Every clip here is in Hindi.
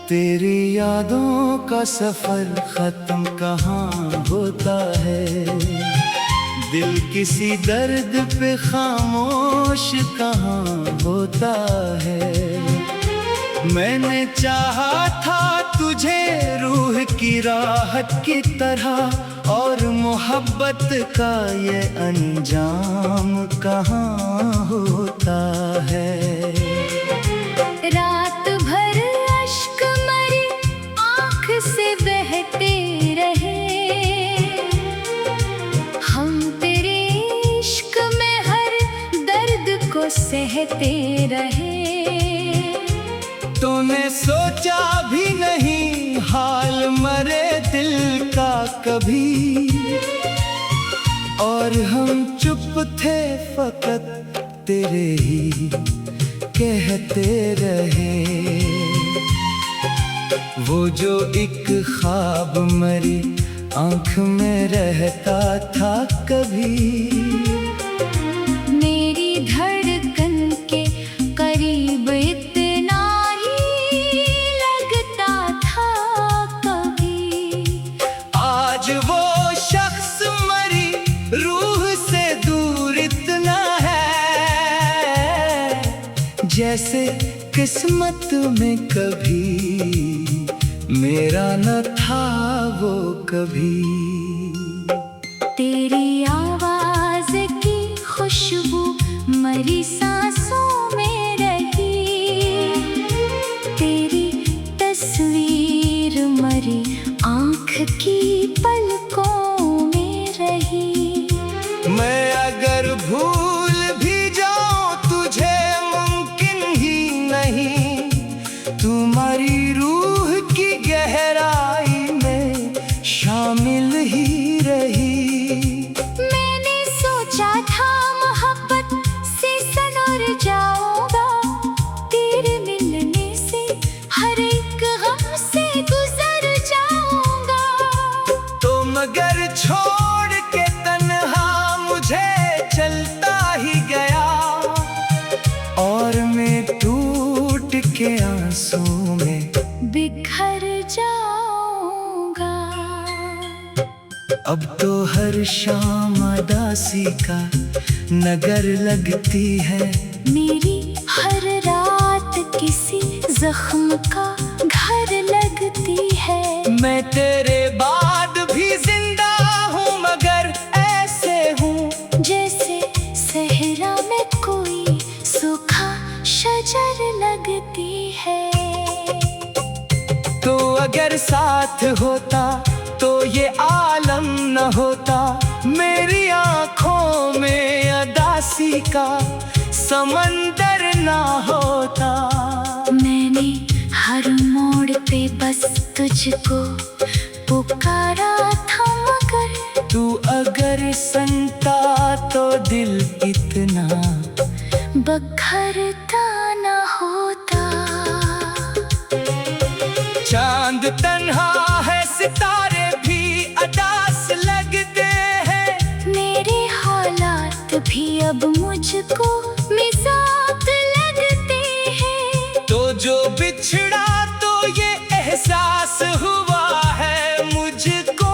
तेरी यादों का सफर खत्म कहाँ होता है, दिल किसी दर्द पे खामोश कहाँ होता है। मैंने चाहा था तुझे रूह की राहत की तरह, और मोहब्बत का ये अंजाम कहाँ होता है। रात भर अश्क मरी आँख से बहते रहे, हम तेरे इश्क में हर दर्द को सहते रहे। तूने सोचा भी नहीं हाल मरे दिल का कभी, और हम चुप थे फकत तेरे ही कहते रहे। वो जो एक ख्वाब मरी आँख में रहता था कभी, मेरी धड़कन के करीब इतना ही लगता था कभी। आज वो शख्स मरी रूह से दूर इतना है, जैसे किस्मत में कभी मेरा न था वो कभी। तेरी आवाज की खुशबू मरी सांसों में रही, तेरी तस्वीर मरी आँख की पलकों में रही। मैं अगर भूल भी जाऊं तुझे मुमकिन ही नहीं, तुम्हारी रूह की गहराई में शामिल ही रही। मैंने सोचा था मोहब्बत से सनोर जाऊंगा, तेरे मिलने से हर एक गम से गुजर जाऊंगा। तो मगर छोड़ के तन्हा मुझे चलता ही गया, और मैं टूट के आंसू में बिखर जाऊंगा। अब तो हर शाम उदासी का नगर लगती है, मेरी हर रात किसी जख्म का घर लगती है। मैं तेरे बाद भी जिंदा हूँ मगर ऐसे हूँ जैसे सहरा में कोई सूखा शजर लगती है। तो अगर साथ होता तो ये आलम न होता, मेरी आँखों में उदासी का समंदर ना होता। मैंने हर मोड़ पे बस तुझको पुकारा था, मगर तू अगर सुनता तो दिल इतना बखरता न होता। चांद तन्हा है सितारे भी अदास लगते हैं, मेरे हालात भी अब मुझको मिजाज लगते हैं। तो जो बिछड़ा तो ये एहसास हुआ है मुझको,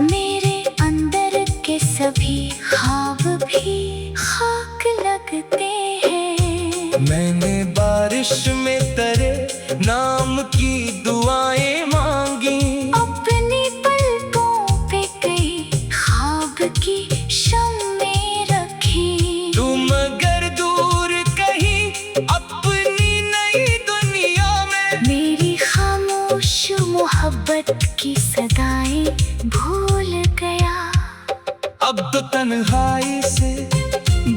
मेरे अंदर के सभी ख्वाब भी खाक लगते हैं। मैंने बारिश में तेरे नाम की दुआएं मांगी, अपनी पलकों पे कई ख्वाब की शम्में रखी। तुम अगर दूर कहीं अपनी नई दुनिया में, मेरी खामोश मोहब्बत की सदाएं भूल गया। अब तो तन्हाई से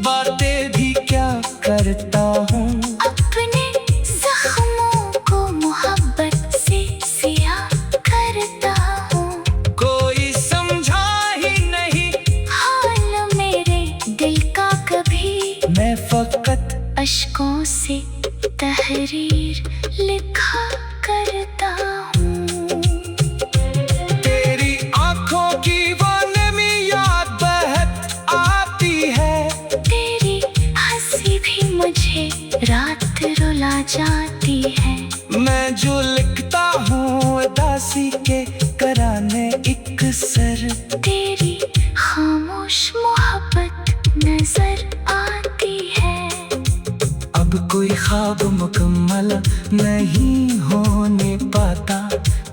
बातें भी क्या करता हूँ, अपने जख्मों को मोहब्बत से सियाह करता हूँ। कोई समझा ही नहीं हाल मेरे दिल का कभी, मैं फकत अश्कों से तहरीर लिखा करता हूँ। तेरी आँखों की वो नमी याद बहत आती है, तेरी हंसी भी मुझे रात रुला जाती है। मैं जो लिखता होने पाता।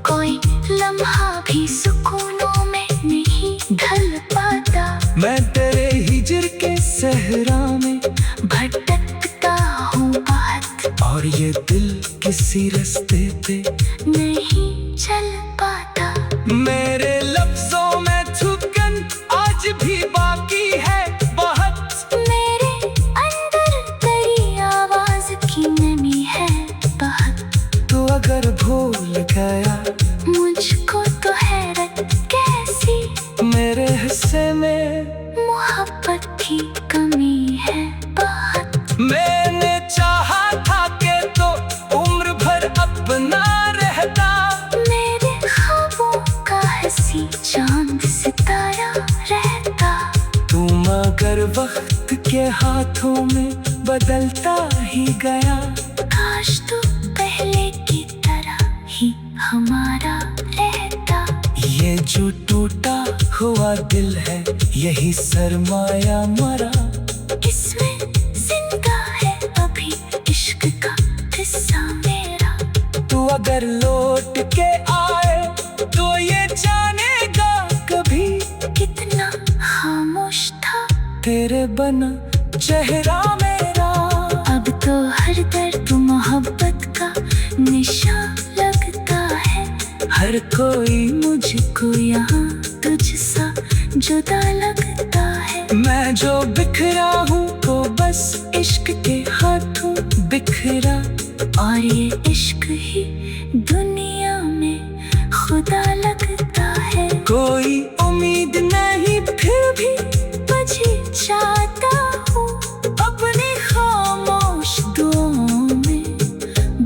कोई लम्हा भी सुकूनों में नहीं ढल पाता। मैं तेरे हिजर के सहरा में भटकता हूँ बहुत, और ये दिल किसी रास्ते पे नहीं चल पाता। मेरे लफ्जों में थुकन आज भी बाकी है बहुत। मेरे अंदर तेरी आवाज की नमी है बहुत। तो अगर भूल गया मुझको तो हैरत कैसी, मेरे हिस्से में मोहब्बत की कमी है बहुत। मैंने चाहा था कि तो उम्र भर अपना रहता। मेरे ख्वाबों का हंसी चांद सितारा रहता। तुम अगर वक्त के हाथों में बदलता ही गया, काश तू पहले की तरह ही हमारा रहता। ये जो टूटा हुआ दिल है यही सरमाया मरा। इसमें जिंदा है अभी इश्क का हिस्सा मेरा। तू अगर लौट के आए तो ये जानेगा कभी कितना खामोश था तेरे बना चेहरा मेरा। अब तो हर दर्द मोहब्बत का निशान लगता है। हर कोई मुझको यहाँ तुझसा जुदा लगता है। मैं जो बिखरा हूँ तो बस इश्क के हाथों बिखरा। और ये इश्क ही दुनिया में खुदा लगता है। कोई उम्मीद नहीं फिर भी तुझे चाहता हूँ, अपने खामोश दुआओं में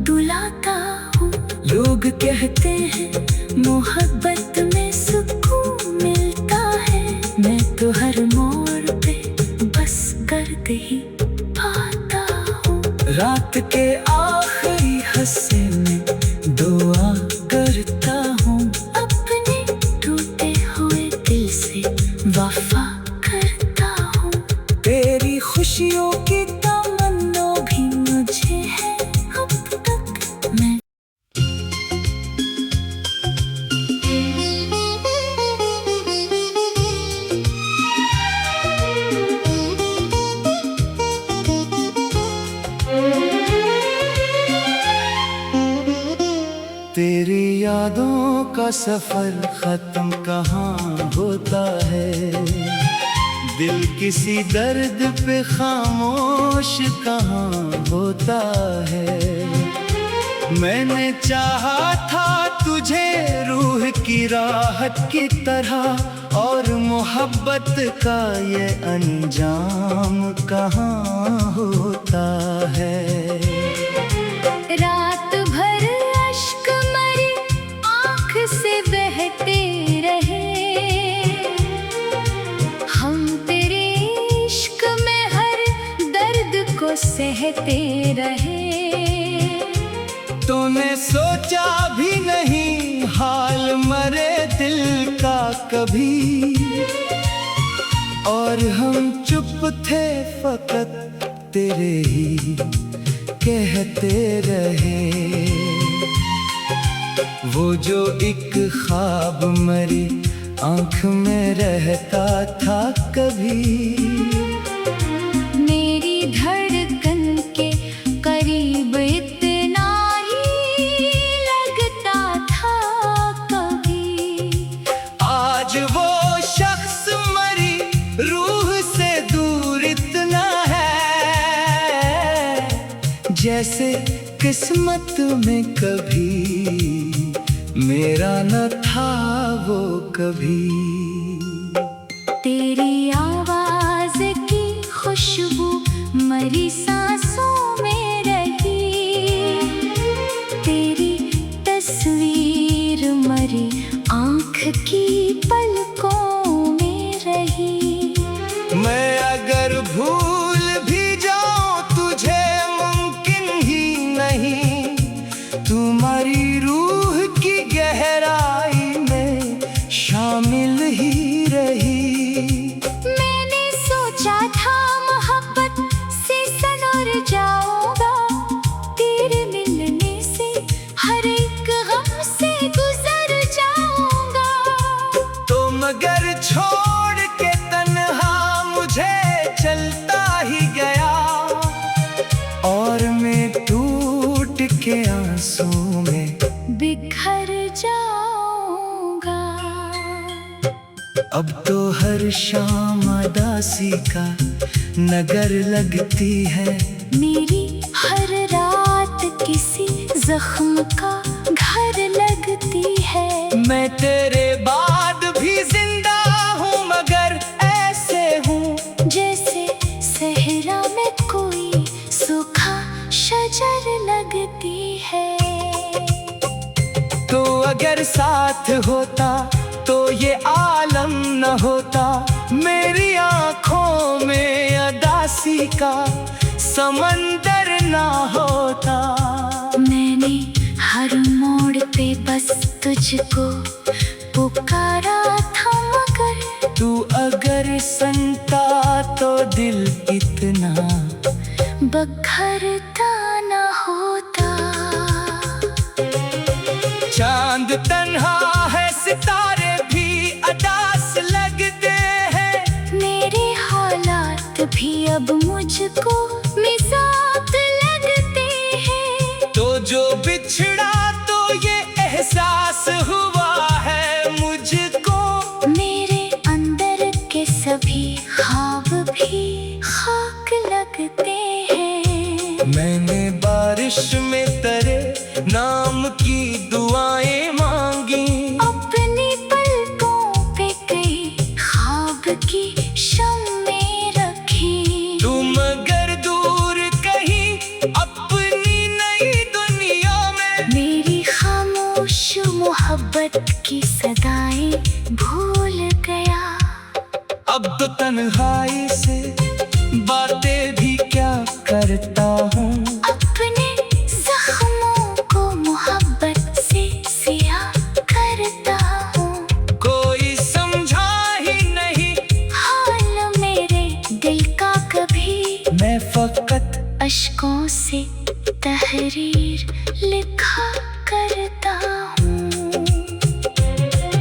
दुलाता हूँ। लोग कहते हैं मोहब्बत में सुकून मिलता है। मैं तो हर मोड़ पे बस गर्द ही पाता हूँ। रात के आखिरी हिस्से में दुआ करता हूँ। अपने टूटे हुए दिल से वफा करता हूँ। तेरी खुशियों की तमन्ना भी मुझे है अब तक। मैं तेरी यादों का सफर खत्म कहाँ होता है। दिल किसी दर्द पे खामोश कहाँ होता है। मैंने चाहा था तुझे रूह की राहत की तरह, और मोहब्बत का ये अंजाम कहाँ होता है। रात भर अश्क मरी आँख से बहते रहे। हम तेरे इश्क में हर दर्द को सहते रहे। तूने सोचा भी नहीं हाल मरे दिल का कभी, और हम चुप थे फकत तेरे ही कहते रहे। वो जो एक ख्वाब मरी आँख में रहता था कभी। मेरी धड़कन के करीब इतना ही लगता था कभी। आज वो शख्स मरी रूह से दूर इतना है, जैसे किस्मत में कभी मेरा न था वो कभी। तेरी आवाज की खुशबू मरी सांसों में रही। तेरी तस्वीर मरी आँख की पलकों में रही। मैं अगर भूल भी जाऊं तुझे मुमकिन ही नहीं। तुम्हारी रूह की गहराई में शामिल ही रही। मैंने सोचा था मोहब्बत से सनोर जाऊंगा। तेरे मिलने से हर बिखर जाऊंगा। अब तो हर शाम उदासी का नगर लगती है, मेरी हर रात किसी जख्म का घर लगती है। मैं तेरे बाद भी जिंदा हूँ मगर ऐसे हूँ जैसे सहरा में कोई सूखा शजर लगती है। तो अगर साथ होता तो ये आलम न होता, मेरी आँखों में उदासी का समंदर ना होता। मैंने हर मोड़ पे बस तुझको पुकारा था मगर तू अगर सुनता तो दिल इतना बखरता न होता। चांद तन्हा है, सितारे भी उदास लगते हैं, मेरे हालात भी अब मुझको मिजाज लगते हैं। तो जो बिछड़ा तो ये एहसास हुआ है मुझको, मेरे अंदर के सभी ख्वाब भी खाक लगते हैं। मैंने बारिश में तेरे नाम की दुआएं मांगी, अपनी पलकों पे कई ख्वाब की शम्में रखी। तुम अगर दूर कहीं अपनी नई दुनिया में, मेरी खामोश मोहब्बत की सदाएं भूल गया। अब तो तन्हाई से बातें भी क्या करता हूँ, अपने जख्मों को मोहब्बत से सिया करता हूँ। कोई समझा ही नहीं हाल मेरे दिल का कभी, मैं फकत अश्कों से तहरीर लिखा करता हूँ।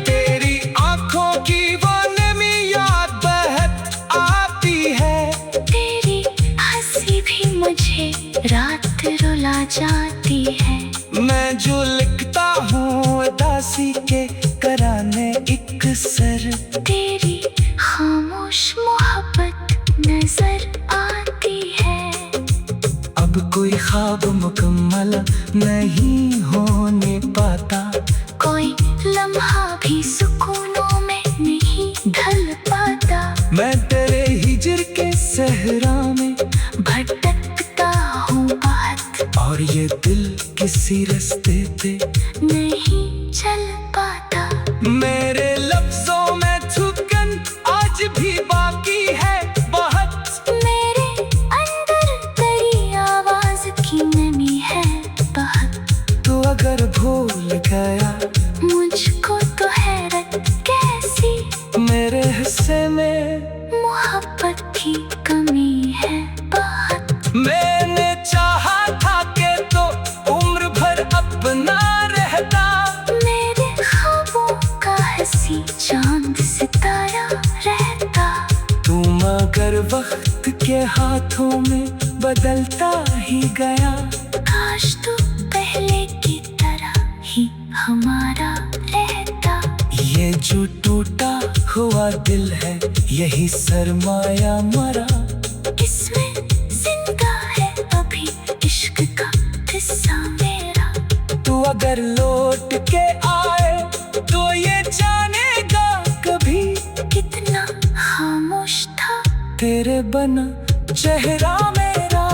तेरी आंखों की वो नमी याद बहत आती है, तेरी हंसी भी मुझे रात रुला जाती है। मैं जो लिखता हूँ उदासी के कराने एक सर, तेरी खामोश मोहब्बत नजर आती है। अब कोई ख्वाब मुकम्मल नहीं होने पाता, कोई लम्हा भी सुकूनों में नहीं ढल पाता। मैं तेरे हिजर के सहरा में भटकता हूँ बात, और ये दिल किसी रास्ते पे नहीं चल पाता। मेरे लफ्जों में थुकन आज भी बाकी है बहुत, मेरे अंदर तेरी आवाज की नमी है बहुत। तो अगर भूल गया मुझको तो हैरत कैसी, मेरे हिस्से में मोहब्बत की कमी है बहुत। मैंने चाहा था कि तो उम्र भर अपना रहता, मेरे ख्वाबों का हंसी चांद सितारा रहता। तू मगर वक्त के हाथों में बदलता ही गया, काश तू पहले की तरह ही हमारा रहता। ये जो टूटा हुआ दिल है यही सरमाया मरा, इसमें जिंदा है अभी इश्क का हिस्सा मेरा। तू अगर लौट के आए तो ये जानेगा कभी, कितना खामोश था तेरे बना चेहरा मेरा।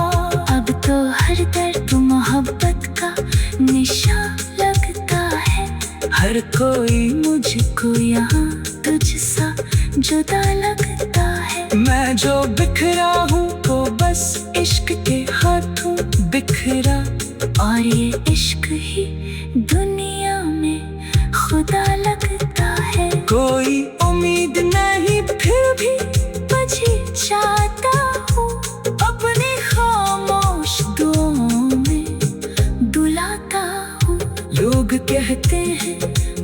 अब तो हर दर्द मोहब्बत का निशान लगता है। हर कोई मुझको यहाँ तुझसा जुदा लगता है। मैं जो बिखरा हूँ तो बस इश्क के हाथों बिखरा, और ये इश्क ही दुनिया में खुदा लगता है। कोई उम्मीद नहीं फिर भी मुझे चाहता हूँ अपने खामोश दुआओं में दुलाता हूँ। लोग कहते हैं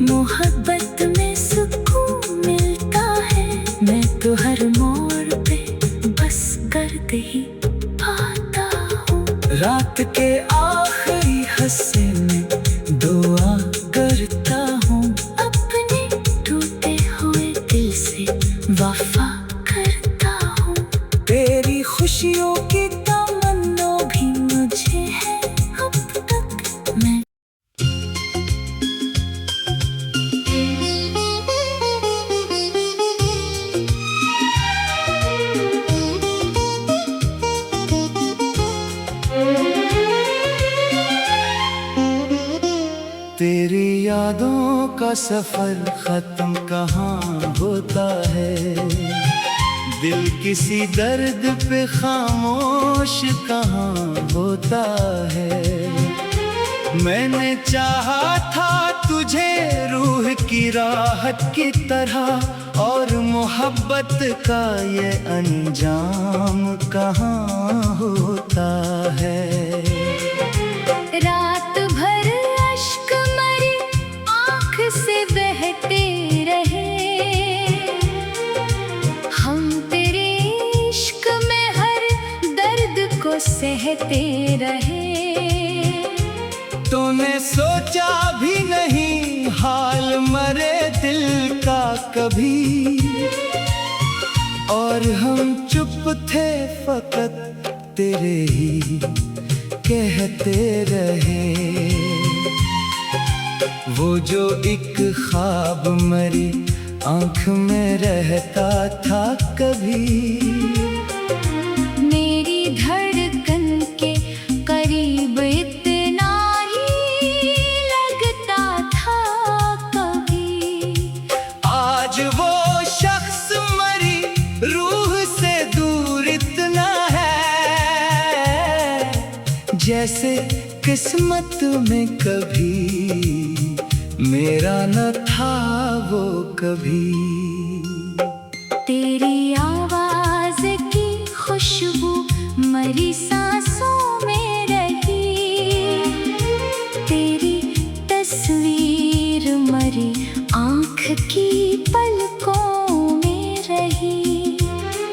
मोहब्बत में सुकून मिलता है, मैं तो हर मोड़ पे बस गर्द ही पाता हूँ। रात के आखिरी हिस्से में दुआ तेरी यादों का सफर खत्म कहाँ होता है, दिल किसी दर्द पे खामोश कहाँ होता है। मैंने चाहा था तुझे रूह की राहत की तरह, और मोहब्बत का ये अंजाम कहाँ होता है। रात भर अश्क मरी आँख से बहते रहे, हम तेरे इश्क में हर दर्द को सहते रहे। तूने सोचा भी नहीं हाल मरे दिल का कभी, और हम चुप थे फकत तेरे ही कहते रहे। वो जो एक ख्वाब मरी आँख में रहता था कभी, मेरी धड़कन के करीब इतना ही लगता था कभी। आज वो शख्स मरी रूह से दूर इतना है, जैसे किस्मत में कभी मेरा न था वो कभी। तेरी आवाज की खुशबू मरी सांसों में रही, तेरी तस्वीर मरी आँख की पलकों में रही।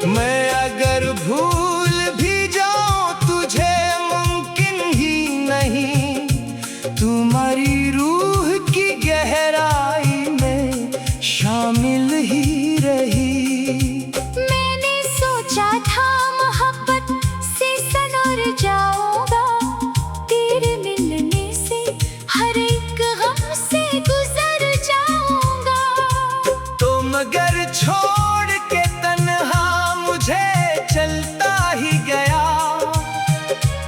मैं अगर भूल भी जाऊं तुझे मुमकिन ही नहीं, तुम्हारी रूह की गहराई में शामिल ही रही। मैंने सोचा था मोहब्बत से सनोर जाऊंगा, तेरे मिलने से हर एक गम से गुजर जाऊंगा। तो मगर छोड़ के तन्हा मुझे चलता ही गया,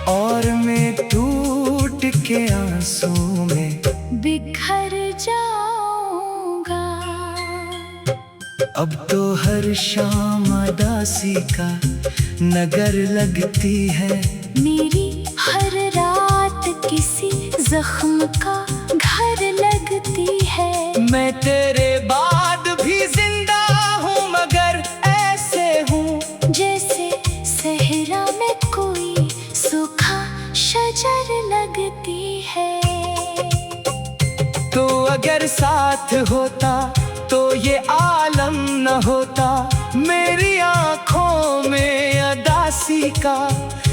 और मैं टूट के आंसू में बिखर जाऊंगा। अब तो हर शाम उदासी का नगर लगती है, मेरी हर रात किसी जख्म का घर लगती है। मैं तेरे बाद भी जिंदा हूँ मगर ऐसे हूँ जैसे सहरा में कोई सूखा शजर लगती है। तो अगर साथ होता तो ये आलम न होता, मेरी आँखों में उदासी का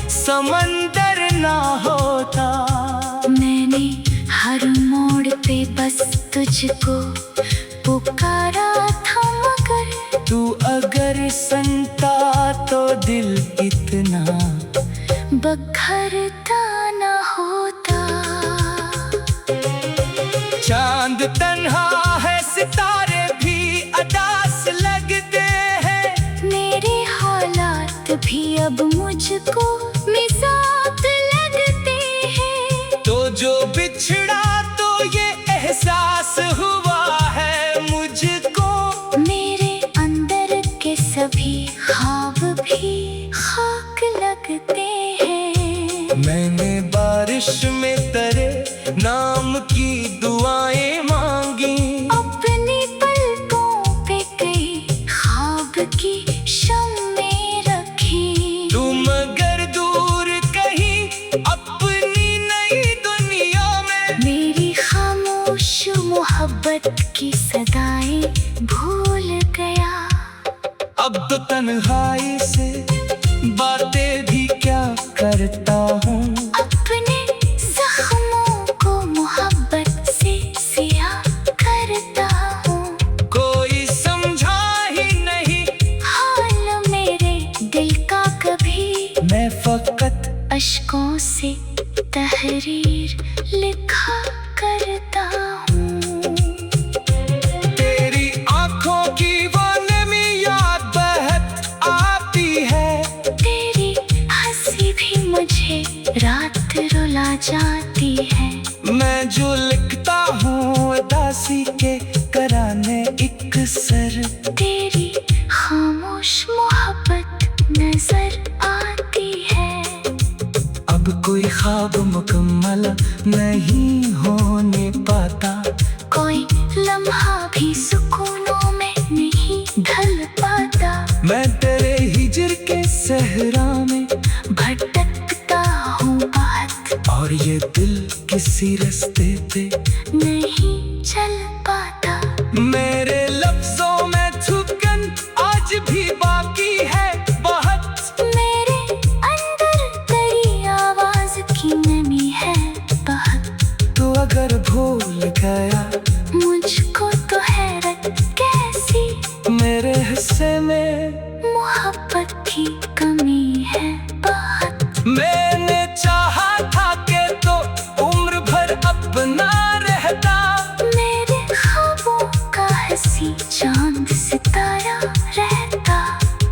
समंदर ना होता। मैंने हर मोड़ पे बस तुझको पुकारा था, मगर तू अगर सुनता तो दिल इतना बखरता न होता। चांद तन्हा है सितारे भी अदास लगते हैं, मेरे हालात भी अब मुझको मिसात लगते हैं। तो जो बिछड़ा तो ये एहसास हुआ है मुझको, मेरे अंदर के सभी ख्वाब भी खाक लगते हैं। मैंने बारिश में तेरे नाम की दुआएं मांगी, अपनी पलकों पे कई ख्वाब की शम्में रखी। तुम अगर दूर कहीं अपनी नई दुनिया में, मेरी खामोश मोहब्बत की सदाएं भूल गया। अब तो तन्हाई से बातें भी क्या करता हूँ, अपने जख्मों को मोहब्बत से सिया करता हूँ। कोई समझा ही नहीं हाल मेरे दिल का कभी, मैं फकत अश्कों से तहरीर लिखा करता हूँ। तेरी आँखों की वो नमी याद बहत आती है, तेरी हंसी भी मुझे रात रुला जाती है। मैं जो लिखता ख्वाब मुकम्मल नहीं होने पाता। कोई लम्हा भी सुकूनों में नहीं ढल पाता। मैं तेरे हिजर के सहरा में भटकता हूँ बहुत, और ये दिल किसी रास्ते पे नहीं चल पाता। मेरे लफ्जों में थुकन आज भी बाकी है बहुत। मेरे अंदर तेरी आवाज की नमी है बहुत। तू अगर भूल गया मुझको तो हैरत कैसी, मेरे हिस्से में मोहब्बत की कमी है बहुत। मैंने चाहा था कि तो उम्र भर अपना रहता। मेरे ख्वाबों का हंसी चांद सितारा रहता।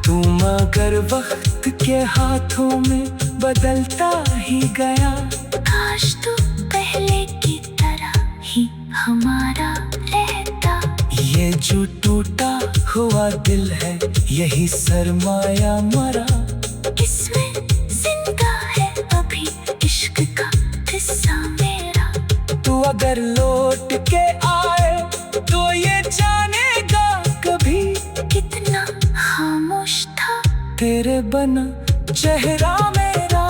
तू मगर वक्त के हाथों में बदलता ही गया। काश तू पहले की तरह ही हमारा रहता। ये जो टूटा हुआ दिल है यही सरमाया मरा। इसमें जिंदा है अभी इश्क का हिस्सा मेरा। तू अगर लौट के आए तो ये जानेगा कभी कितना खामोश था तेरे बना चेहरा मेरा।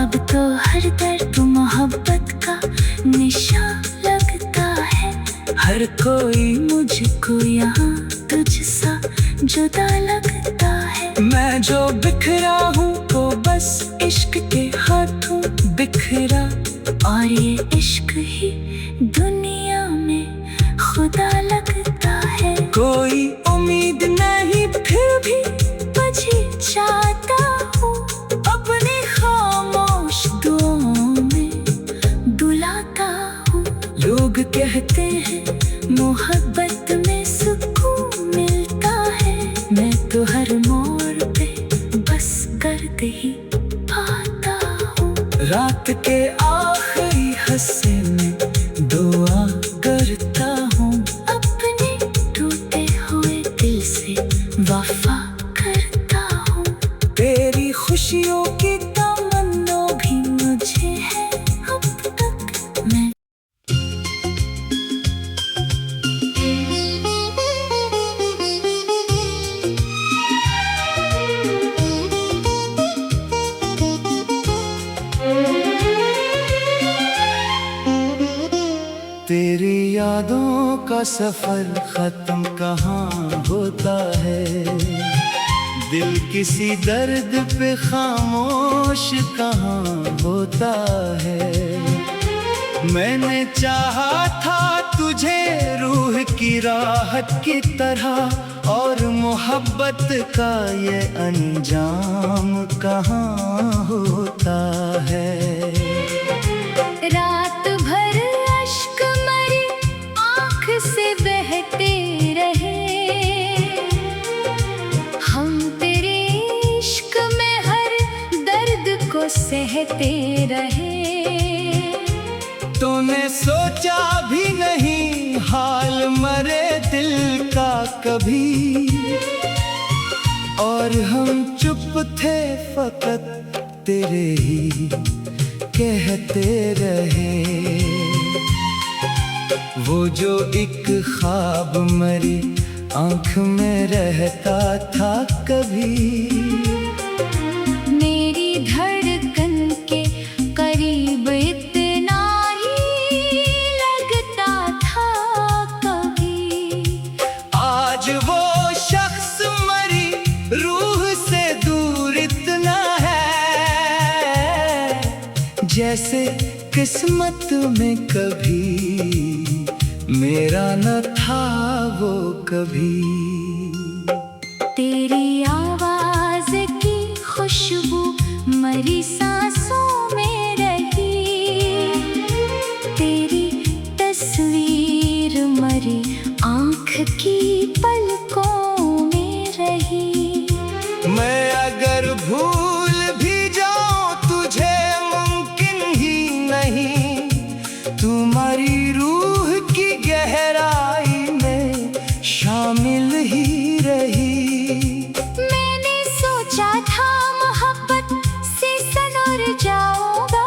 अब तो हर दर्द मोहब्बत का निशान लगता है। हर कोई मुझको यहाँ तुझसा जुदा लगता है। मैं जो बिखरा हूँ वो बस इश्क के हाथों बिखरा। और ये इश्क ही दुनिया में खुदा लगता है। कोई उम्मीद नहीं फिर भी बजी जाता हूँ अपनी खामोश दुआओं में बुलाता हूँ। लोग कहते हैं मोहब्बत में सुकून मिलता है। मैं तो हर मोड़ पे बस गर्द ही पाता हूँ। रात के आखिरी हिस्से में दुआ करता हूँ। अपने टूटे हुए दिल से वफा करता हूँ। तेरी खुशियों की तमन्ना भी मुझे है अब तक। मैं तेरी यादों का सफर खत्म कहाँ होता है। दिल किसी दर्द पे खामोश कहाँ होता है। मैंने चाहा था तुझे रूह की राहत की तरह, और मोहब्बत का ये अंजाम कहाँ होता है। रात भर अश्क मरी आँख से बहते रहे। हम तेरे इश्क में हर दर्द को सहते रहे। तूने सोचा भी नहीं हाल मरे दिल का कभी, और हम चुप थे फकत तेरे ही कहते रहे। वो जो एक ख्वाब मरी आँख में रहता था कभी। मेरी धड़कन के करीब इतना ही लगता था कभी। आज वो शख्स मरी रूह से दूर इतना है, जैसे किस्मत में कभी मेरा न था वो कभी। तेरी आवाज की खुशबू मरी सांसों में रही। तेरी तस्वीर मरी आँख की पलकों में रही। मैं अगर भूल भी जाऊं तुझे मुमकिन ही नहीं। तुम्हारी रूह की गहराई में शामिल ही रही। मैंने सोचा था मोहब्बत से सनोर जाऊंगा,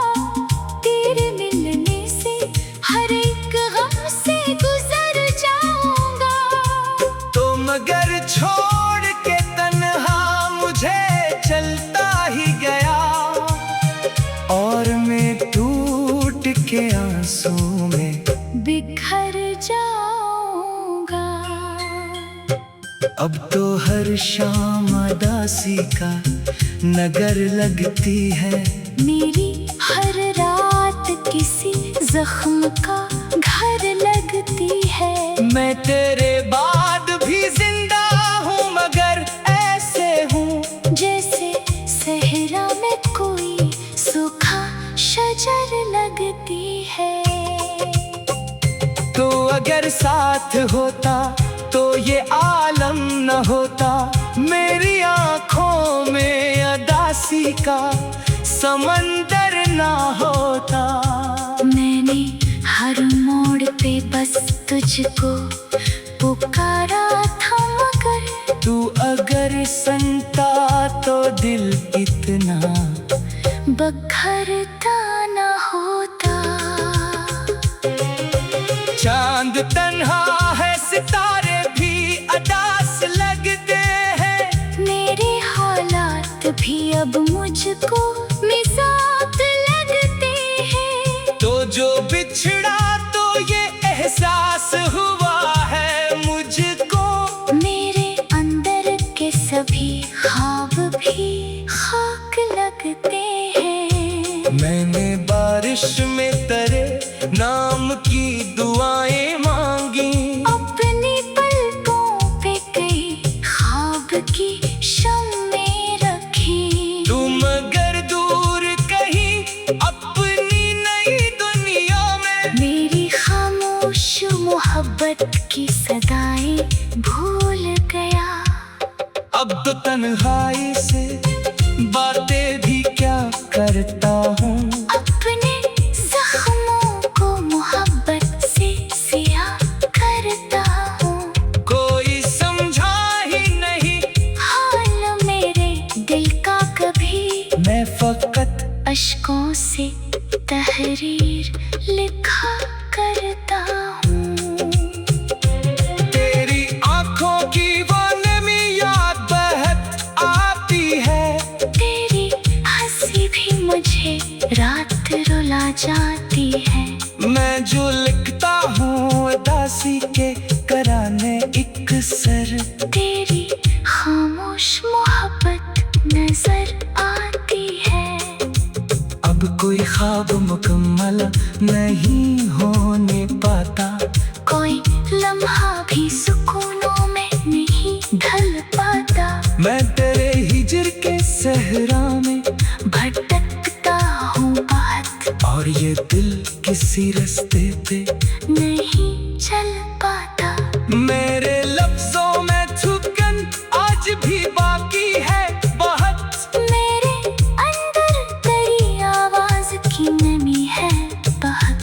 आंसू में बिखर जाऊंगा। अब तो हर शाम उदासी का नगर लगती है, मेरी हर रात किसी जख्म का घर लगती है। मैं तेरे बाद भी जिंदा हूँ मगर ऐसे हूँ जैसे सहरा में कोई सूखा शजर लगती है। तो अगर साथ होता तो ये आलम न होता, मेरी आंखों में उदासी का समंदर ना होता। मैंने हर मोड़ पे बस तुझको पुकारा था मगर तू अगर सुनता तो दिल इतना बखरता न होता। चांद तन्हा है, सितारे भी उदास लगते हैं, मेरे हालात भी अब मुझको मिजाज लगते हैं। तो जो बिछड़ा तो ये एहसास हुआ है मुझको, मेरे अंदर के सभी ख्वाब भी खाक लगते हैं। मैंने बारिश में तेरे नाम की दुआएं मांगी, अपनी पलकों पे कई ख्वाब की शम्में रखी। तुम अगर दूर कहीं अपनी नई दुनिया में, मेरी खामोश मोहब्बत की सदाएं भूल गया। अब तो तन्हाई से बातें भी क्या करता हूँ, अपने जख्मों को मोहब्बत से सिया करता हूँ। कोई समझा ही नहीं हाल मेरे दिल का कभी, मैं फकत अश्कों से तहरीर लिखा करता हूँ। तेरी आंखों की वो नमी याद बहक आती है, तेरी हंसी भी मुझे रात रुला जाती है। मैं जो लिखता हूँ उदासी के कराने एक सर, तेरी खामोश मोहब्बत नजर आती है। अब कोई ख्वाब मुकम्मल नहीं होने पाता, कोई लम्हा भी सुकूनों में नहीं ढल पाता। मैं तेरे हिजर के सहरा में भटकता हूँ बात, और ये दिल किसी रास्ते पे नहीं चल पाता। मेरे लफ्जों में थुकन आज भी बाकी है बहुत, मेरे अंदर तेरी आवाज की नमी है बहुत।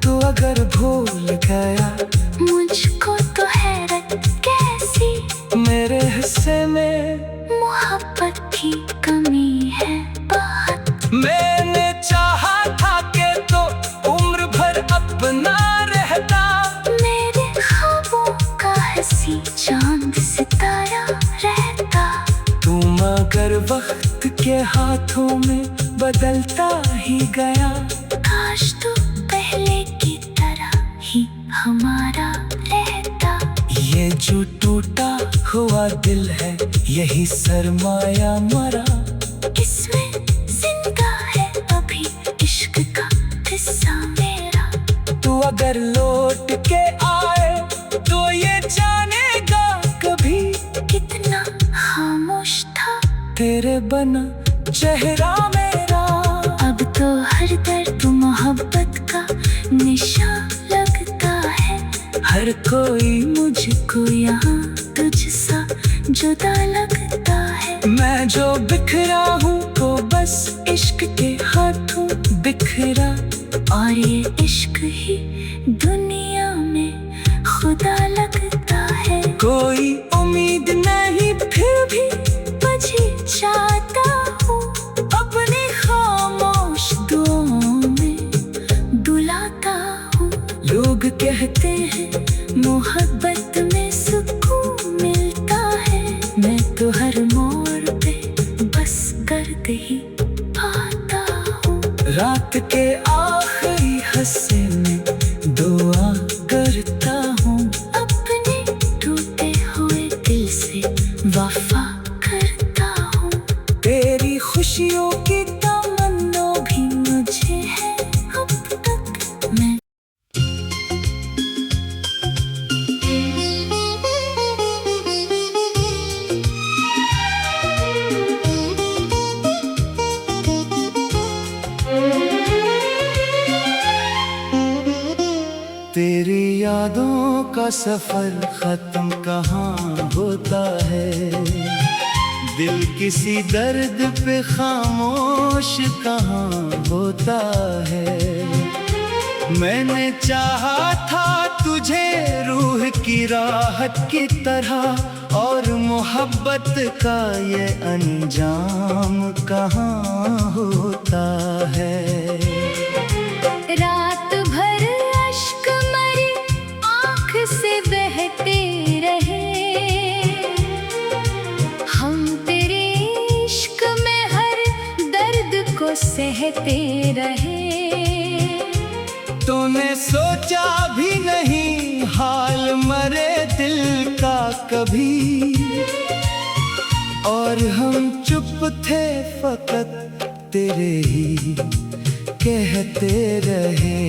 तो अगर भूल गया मुझको तो हैरत कैसी, मेरे हिस्से में मोहब्बत की कमी है बहुत। मैंने चाहा था कि तो उम्र भर अपना रहता, मेरे ख्वाबों का हंसी चांद सितारा रहता। तू मगर वक्त के हाथों में बदलता ही गया, काश तू पहले की तरह ही हमारा रहता। ये जो टूटा हुआ दिल है यही सरमाया मरा, इसमें जिंदा है अभी इश्क का हिस्सा मेरा। तू अगर लौट के आए तो ये जानेगा कभी, कितना खामोश था तेरे बना चेहरा मेरा। अब तो हर दर्द मोहब्बत का निशान लगता है। हर कोई मुझको यहाँ तुझसा जुदा लगता है। मैं जो बिखरा हूँ तो बस इश्क के हाथों बिखरा, और ये इश्क ही दुनिया में खुदा लगता है। कोई उम्मीद नहीं फिर भी मुझे चाहता हूँ अपने खामोश दुआओं में दुलाता हूँ। लोग कहते हैं मोहब्बत में सुकून मिलता है, मैं तो हर मोड़ पे बस दर्द ही पाता हूँ। रात के आखिरी हिस्से में तेरी यादों का सफर खत्म कहाँ होता है, दिल किसी दर्द पे खामोश कहाँ होता है। मैंने चाहा था तुझे रूह की राहत की तरह, और मोहब्बत का ये अंजाम कहाँ होता है। रात भर अश्क मरी आँख से बहते रहे, हम तेरे इश्क में हर दर्द को सहते रहे। तूने सोचा भी नहीं हाल मरे दिल का कभी, और हम चुप थे फकत तेरे ही कहते रहे।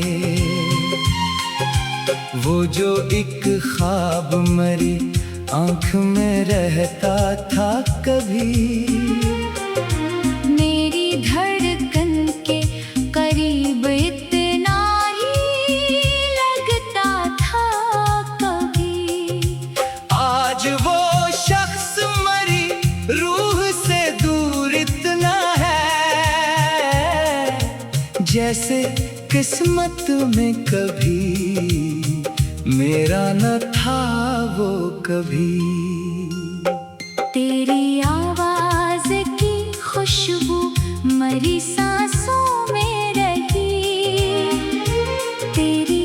वो जो एक ख्वाब मरी आँख में रहता था कभी, मेरी धड़कन के करीब इतना ही लगता था कभी। आज वो शख्स मरी रूह से दूर इतना है, जैसे किस्मत में कभी मेरा न था वो कभी। तेरी आवाज की खुशबू मरी सांसों में रही, तेरी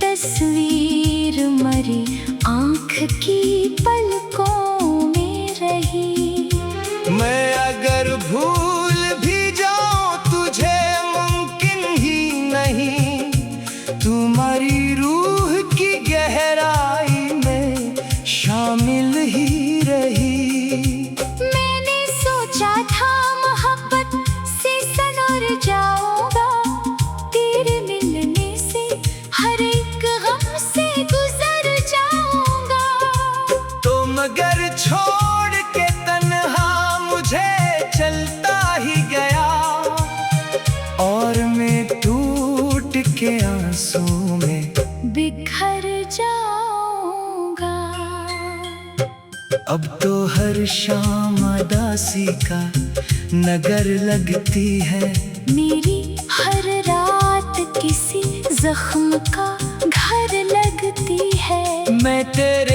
तस्वीर मरी आँख की पलकों में रही। मैं अगर भूल भी जाऊं तुझे मुमकिन ही नहीं, तुम्हारी रूह की गहराई में शामिल ही रही। मैंने सोचा था मोहब्बत से सनोर जाऊंगा, तेरे मिलने से हर एक गम से गुजर जाऊंगा। तो मगर छोड़ के तन्हा मुझे चलता ही गया, और मैं टूट के आंसू में बिखर जाऊंगा। अब तो हर शाम उदासी का नगर लगती है, मेरी हर रात किसी जख्म का घर लगती है। मैं तेरे